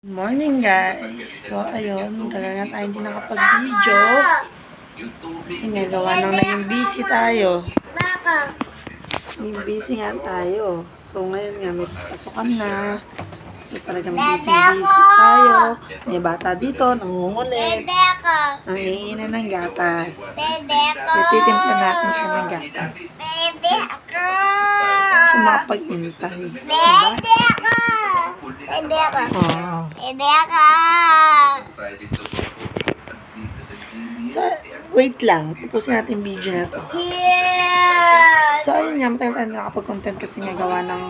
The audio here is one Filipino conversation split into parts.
Good morning guys. So ayun, tagal na tayo hindi nakapag-video. Kasi nga gawa nang naging busy tayo. Naging busy nga tayo. So ngayon nga may pasukan na. So talagang busy tayo. May bata dito, nangungulit. Nanginginan ng gatas. So ititimpla natin siya ng gatas. Siya makapag-intay. Diba? Hindi ako. Oo. Hindi ako. So, wait lang. Tapusin natin yung video na to. So, ayun nga. Matagal tayo nakapag-content kasi nga gawa ng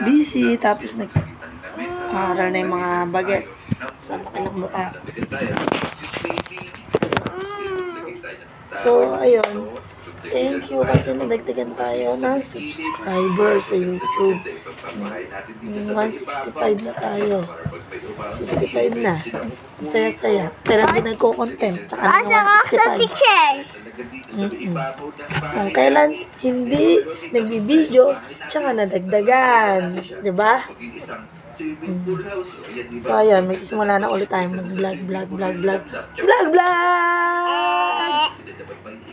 busy. Tapos nag-aaral na yung mga bagets. So, laki ng mukha. So, ayun. Thank you kasi nadagdagan tayo ng subscribers sa YouTube. 165 na tayo. 65 na. Saya-saya. Pero hindi nagko-content. Tsaka na 165. Kung kailan hindi nagbibideo, tsaka nadagdagan. Diba? So, ayan. Magsisimula na ulit tayo mag-vlog.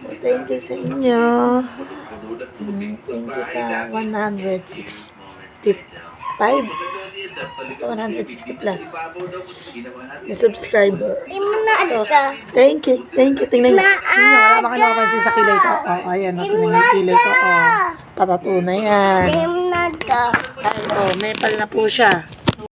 So, thank you sa inyo. Thank you sa 165. Basta 160 plus. Yung subscriber. So, thank you. Tingnan nyo. Wala ba kayo nakapansin sa kilay ko? Oh, ayan. Tingnan yung kilay ko. Oh, patato na yan. Ay, oh, may pal na po siya.